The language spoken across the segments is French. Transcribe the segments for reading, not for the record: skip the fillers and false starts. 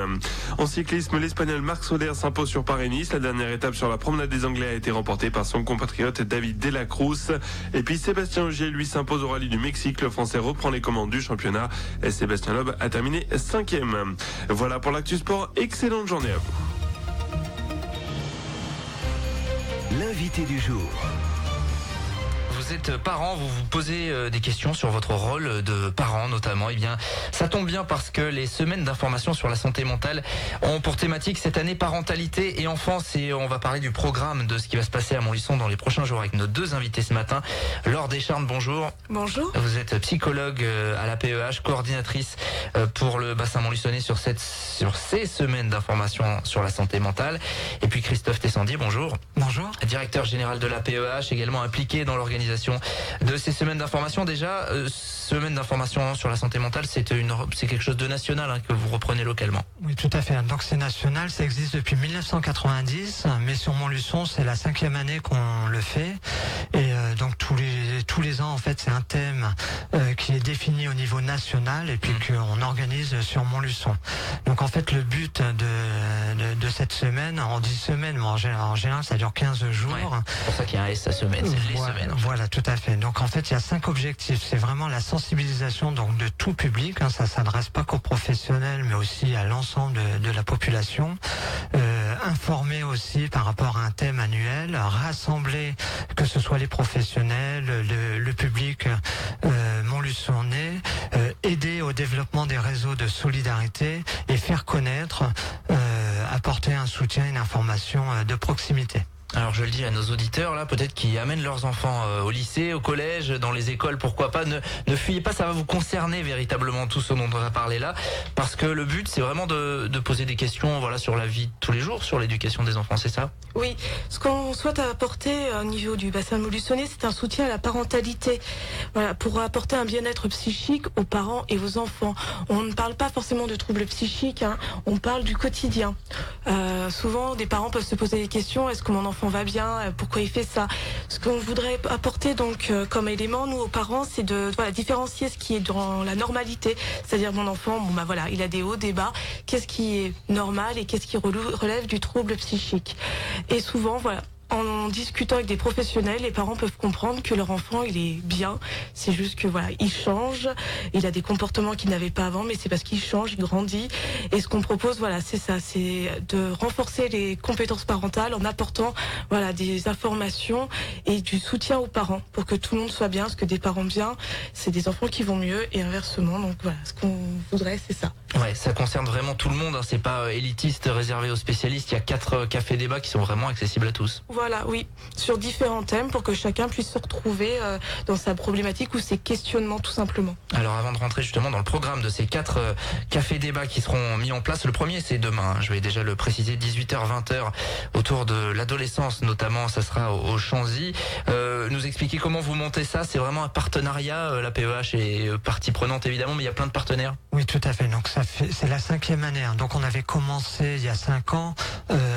Rennes. En cyclisme, l'Espagnol Marc Soler s'impose sur Paris-Nice. La dernière étape sur la promenade des Anglais a été remportée par son compatriote David De La Cruz. Et puis Sébastien Ogier, lui, s'impose au rallye du Mexique. Le Français reprend les commandes du championnat. Et Sébastien Loeb a terminé 5e. Voilà pour l'actu sport. Excellente journée à vous. L'invité du jour. Vous êtes parent, vous vous posez des questions sur votre rôle de parent notamment. Eh bien, ça tombe bien parce que les semaines d'information sur la santé mentale ont pour thématique cette année parentalité et enfance. Et on va parler du programme de ce qui va se passer à Montluçon dans les prochains jours avec nos deux invités ce matin. Laure Descharnes, bonjour. Bonjour. Vous êtes psychologue à la PEH, coordinatrice pour le bassin montluçonnais sur ces semaines d'information sur la santé mentale. Et puis Christophe Tessandier, bonjour. Bonjour. Directeur général de la PEH, également impliqué dans l'organisation de ces semaines d'information. Déjà, semaine d'information sur la santé mentale, c'est quelque chose de national que vous reprenez localement. Oui, tout à fait. Donc c'est national, ça existe depuis 1990, mais sur Montluçon, c'est la 5e année qu'on le fait. Et donc tous les ans, en fait, c'est un thème qui est défini au niveau national et puis qu'on organise sur Montluçon. Donc en fait, le but de cette semaine, on dit semaine, mais en général, ça dure 15 jours. Ouais, c'est pour ça qu'il y a un S à semaine, c'est les semaines. Voilà, tout à fait. Donc en fait, il y a 5 objectifs. C'est vraiment la sensibilisation donc de tout public. Ça s'adresse pas qu'aux professionnels, mais aussi à l'ensemble de la population. Informer aussi par rapport à un thème annuel, rassembler que ce soit les professionnels, le public montluçonnais, aider au développement des réseaux de solidarité et faire connaître, apporter un soutien, une information de proximité. Alors je le dis à nos auditeurs là, peut-être qui amènent leurs enfants au lycée, au collège, dans les écoles, pourquoi pas, ne fuyez pas, ça va vous concerner véritablement tout ce dont on va parler là, parce que le but c'est vraiment de poser des questions voilà sur la vie de tous les jours, sur l'éducation des enfants, c'est ça? Oui, ce qu'on souhaite apporter au niveau du bassin montluçonnais, c'est un soutien à la parentalité. Voilà, pour apporter un bien-être psychique aux parents et aux enfants. On ne parle pas forcément de troubles psychiques, on parle du quotidien. Souvent, des parents peuvent se poser des questions, est-ce que mon enfant va bien, pourquoi il fait ça? Ce qu'on voudrait apporter donc comme élément, nous aux parents, c'est de différencier ce qui est dans la normalité, c'est-à-dire mon enfant, il a des hauts, des bas, qu'est-ce qui est normal et qu'est-ce qui relève du trouble psychique. Et souvent, en discutant avec des professionnels, les parents peuvent comprendre que leur enfant, il est bien. C'est juste que il change, il a des comportements qu'il n'avait pas avant, mais c'est parce qu'il change, il grandit. Et ce qu'on propose, c'est ça, c'est de renforcer les compétences parentales en apportant, des informations et du soutien aux parents pour que tout le monde soit bien. Parce que des parents bien, c'est des enfants qui vont mieux et inversement. Donc ce qu'on voudrait, c'est ça. Ouais, ça concerne vraiment tout le monde. C'est pas élitiste, réservé aux spécialistes. Il y a 4 cafés débats qui sont vraiment accessibles à tous. Voilà, oui, sur différents thèmes pour que chacun puisse se retrouver dans sa problématique ou ses questionnements tout simplement. Alors avant de rentrer justement dans le programme de ces 4 cafés débats qui seront mis en place, le premier c'est demain, je vais déjà le préciser, 18h-20h autour de l'adolescence notamment, ça sera au Chanzy. Nous expliquer comment vous montez ça, c'est vraiment un partenariat, la PEH est partie prenante évidemment, mais il y a plein de partenaires. Oui, tout à fait, donc c'est la 5e année, donc on avait commencé il y a 5 ans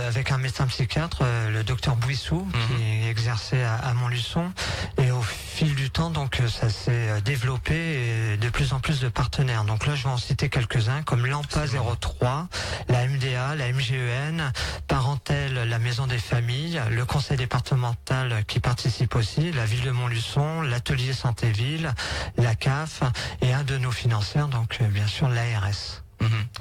avec un médecin psychiatre, le docteur Bouissou, qui exerçait à Montluçon, et au fil du temps, donc ça s'est développé et de plus en plus de partenaires. Donc là, je vais en citer quelques-uns, comme l'AMPA 03, la MDA, la MGEN, Parentel, la Maison des Familles, le Conseil départemental qui participe aussi, la Ville de Montluçon, l'Atelier Santé-Ville, la CAF, et un de nos financeurs, donc bien sûr l'ARS.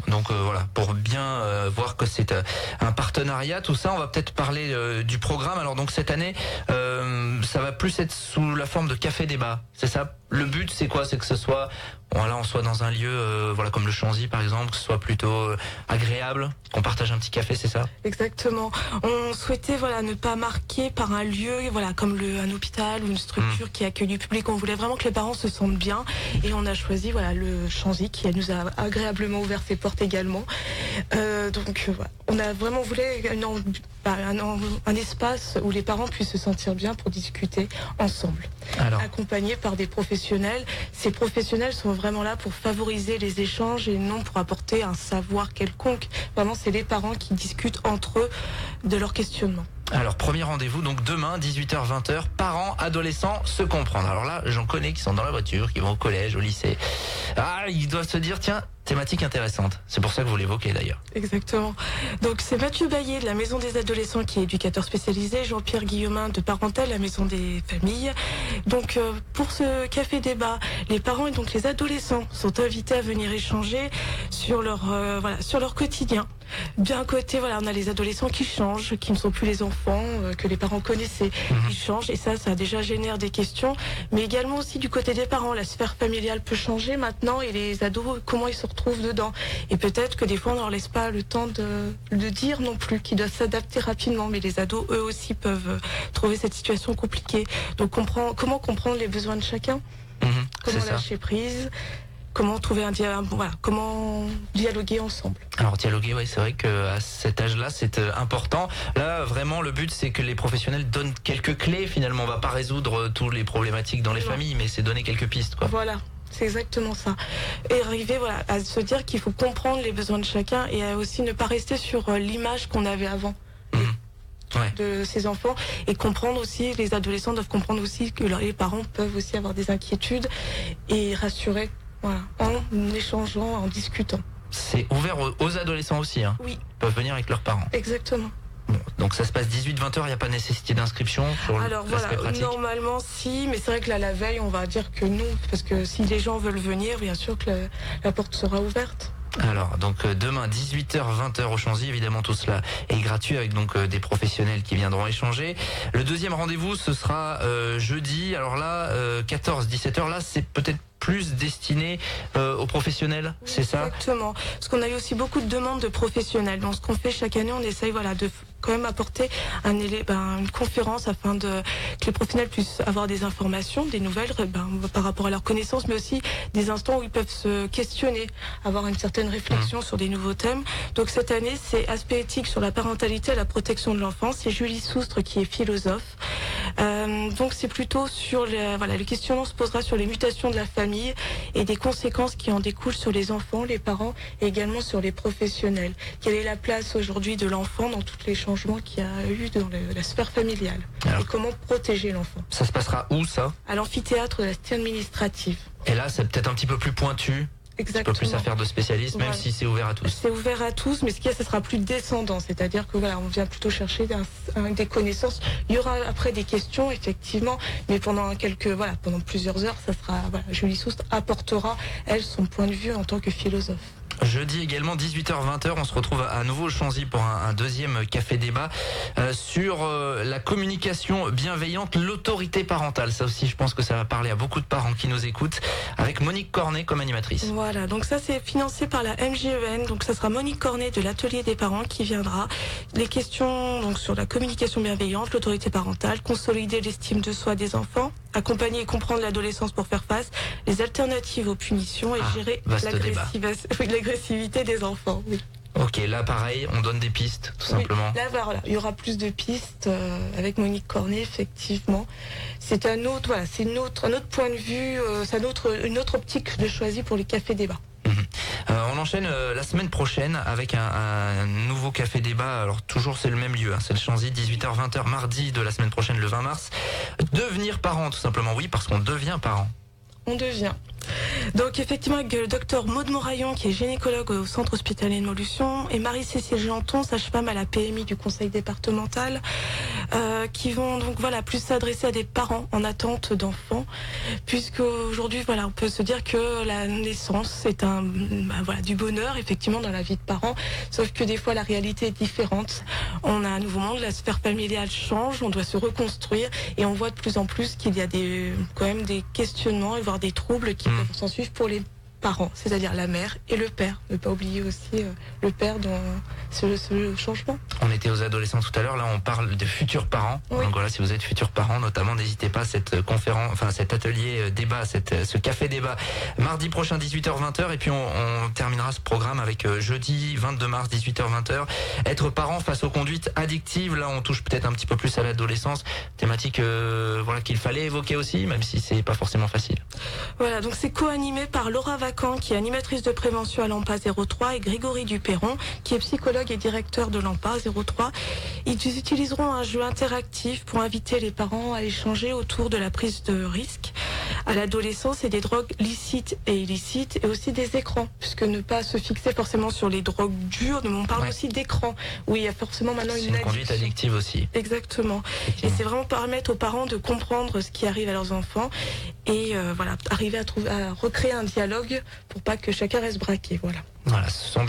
Donc pour bien voir que c'est un partenariat, tout ça, on va peut-être parler du programme. Alors donc cette année, ça va plus être sous la forme de café débat, c'est ça? Le but c'est quoi? C'est que ce soit, on soit dans un lieu comme le Chanzy par exemple, que ce soit plutôt agréable, qu'on partage un petit café, c'est ça? Exactement. On souhaitait ne pas marquer par un lieu comme un hôpital ou une structure qui accueille du public. On voulait vraiment que les parents se sentent bien et on a choisi le Chanzy qui nous a agréablement ouvert ses portes également. On a vraiment voulu un espace où les parents puissent se sentir bien pour discuter ensemble. Alors, accompagnés par des professionnels. Ces professionnels sont vraiment là pour favoriser les échanges et non pour apporter un savoir quelconque. Vraiment, c'est les parents qui discutent entre eux de leurs questionnements. Alors premier rendez-vous donc demain 18h-20h, parents, adolescents, se comprendre. Alors là j'en connais qui sont dans la voiture, qui vont au collège, au lycée. Ils doivent se dire tiens, Thématique intéressante. C'est pour ça que vous l'évoquez d'ailleurs. Exactement. Donc c'est Mathieu Baillet de la Maison des Adolescents qui est éducateur spécialisé, Jean-Pierre Guillaumin de Parentel, la Maison des Familles. Donc pour ce café débat, les parents et donc les adolescents sont invités à venir échanger sur leur quotidien. Bien côté, on a les adolescents qui changent, qui ne sont plus les enfants que les parents connaissaient. Ils changent et ça déjà génère des questions. Mais également aussi du côté des parents, la sphère familiale peut changer maintenant et les ados, comment ils se retrouvent dedans. Et peut-être que des fois on leur laisse pas le temps de dire non plus, qu'ils doivent s'adapter rapidement. Mais les ados, eux aussi, peuvent trouver cette situation compliquée. Donc comment comprendre les besoins de chacun, comment lâcher prise. Comment trouver comment dialoguer ensemble. Alors dialoguer, oui, c'est vrai qu'à cet âge-là, c'est important. Là, vraiment, le but, c'est que les professionnels donnent quelques clés. Finalement, on va pas résoudre toutes les problématiques dans les familles, mais c'est donner quelques pistes, quoi. Voilà. C'est exactement ça. Et arriver à se dire qu'il faut comprendre les besoins de chacun et à aussi ne pas rester sur l'image qu'on avait avant. De ces enfants et comprendre aussi, les adolescents doivent comprendre aussi que les parents peuvent aussi avoir des inquiétudes et rassurer en échangeant, en discutant. C'est ouvert aux adolescents aussi, hein. Oui. Ils peuvent venir avec leurs parents. Exactement. Bon, donc ça se passe 18-20 heures, il n'y a pas nécessité d'inscription sur l'aspect pratique. Normalement si, mais c'est vrai que là la veille on va dire que non, parce que si les gens veulent venir, bien sûr que la porte sera ouverte. Alors, donc demain 18h, 20h au Chanzy, évidemment tout cela est gratuit avec donc des professionnels qui viendront échanger. Le deuxième rendez-vous ce sera jeudi, alors là 14-17h, là c'est peut-être plus destiné aux professionnels, c'est ça? Exactement, parce qu'on a eu aussi beaucoup de demandes de professionnels. Donc ce qu'on fait chaque année, on essaye de quand même apporter une conférence afin que les professionnels puissent avoir des informations, des nouvelles par rapport à leurs connaissances, mais aussi des instants où ils peuvent se questionner, avoir une certaine réflexion sur des nouveaux thèmes. Donc cette année, c'est aspect éthique sur la parentalité et la protection de l'enfance. C'est Julie Soustre qui est philosophe. Donc c'est plutôt sur le questionnement se posera sur les mutations de la famille et des conséquences qui en découlent sur les enfants, les parents et également sur les professionnels. Quelle est la place aujourd'hui de l'enfant dans tous les changements qu'il y a eu dans la sphère familiale? Alors, et comment protéger l'enfant? Ça se passera où ça? À l'amphithéâtre de la cité administrative. Et là c'est peut-être un petit peu plus pointu. Exactement. Un peu plus affaire de spécialistes, même si c'est ouvert à tous. C'est ouvert à tous, mais ce qu'il y a, ça sera plus descendant. C'est-à-dire que on vient plutôt chercher des connaissances. Il y aura après des questions, effectivement, mais pendant plusieurs heures, ça sera, Julie Soustre apportera, elle, son point de vue en tant que philosophe. Jeudi également 18h-20h, on se retrouve à nouveau au Chanzy pour un deuxième café débat sur la communication bienveillante, l'autorité parentale. Ça aussi, je pense que ça va parler à beaucoup de parents qui nous écoutent, avec Monique Cornet comme animatrice. Voilà, donc ça c'est financé par la MJEN, donc ça sera Monique Cornet de l'atelier des parents qui viendra. Les questions donc sur la communication bienveillante, l'autorité parentale, consolider l'estime de soi des enfants, accompagner et comprendre l'adolescence pour faire face, les alternatives aux punitions et gérer l'agressivité des enfants. Oui. Ok, là pareil, on donne des pistes, tout simplement. Là, il y aura plus de pistes avec Monique Cornet, effectivement. C'est un autre point de vue, c'est une autre optique de choisi pour les cafés débats. On enchaîne la semaine prochaine avec un nouveau café débat. Alors toujours c'est le même lieu, c'est le Chanzy, 18h-20h mardi de la semaine prochaine, le 20 mars. Devenir parent, tout simplement, oui, parce qu'on devient parent. On devient. Donc effectivement avec le docteur Maud Moraillon qui est gynécologue au centre hospitalier de Montluçon et Marie-Cécile Janton, sage-femme à la PMI du conseil départemental, qui vont donc plus s'adresser à des parents en attente d'enfants, puisque aujourd'hui on peut se dire que la naissance c'est du bonheur effectivement dans la vie de parents, sauf que des fois la réalité est différente. On a un nouveau monde, la sphère familiale change, on doit se reconstruire et on voit de plus en plus qu'il y a quand même des questionnements et voire des troubles qui peuvent s'en suivre pour les parents, c'est-à-dire la mère et le père. Ne pas oublier aussi le père dans ce changement. On était aux adolescents tout à l'heure, là on parle de futurs parents. Oui. Donc voilà, si vous êtes futurs parents, notamment, n'hésitez pas à cette conférence, cet atelier débat, ce café débat, mardi prochain 18h-20h, et puis on terminera ce programme avec jeudi 22 mars 18h-20h. Être parent face aux conduites addictives, là on touche peut-être un petit peu plus à l'adolescence, thématique qu'il fallait évoquer aussi, même si c'est pas forcément facile. Voilà, donc c'est co-animé par Laura Vacan, qui est animatrice de prévention à l'AMPA 03, et Grégory Duperron, qui est psychologue et directeur de l'AMPA 03. Ils utiliseront un jeu interactif pour inviter les parents à échanger autour de la prise de risque. à l'adolescence, c'est des drogues licites et illicites et aussi des écrans, puisque ne pas se fixer forcément sur les drogues dures, mais on parle aussi d'écrans. Oui, il y a forcément maintenant une conduite addictive aussi. Exactement. Et c'est vraiment permettre aux parents de comprendre ce qui arrive à leurs enfants et arriver à recréer un dialogue pour pas que chacun reste braqué. Voilà, ce sont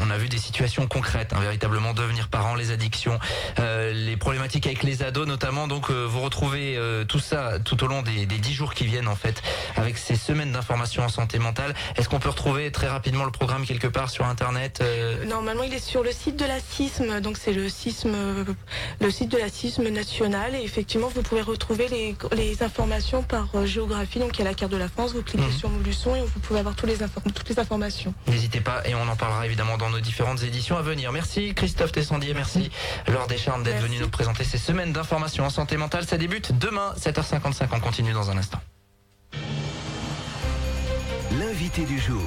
on a vu des situations concrètes, véritablement devenir parent, les addictions, les problématiques avec les ados notamment. Donc vous retrouvez tout ça tout au long des 10 jours qui viennent en fait, avec ces semaines d'information en santé mentale. Est-ce qu'on peut retrouver très rapidement le programme quelque part sur internet Normalement, il est sur le site de la CISM, donc c'est le site de la CISM nationale. Et effectivement, vous pouvez retrouver les informations par géographie. Donc il y a la carte de la France, vous cliquez sur Montluçon et vous pouvez avoir toutes les informations. N'hésitez pas et on en parlera évidemment dans nos différentes éditions à venir. Merci Christophe Tessandier, merci Laure Descharmes d'être venu nous présenter ces semaines d'information en santé mentale. Ça débute demain 7h55, on continue dans un instant. L'invité du jour.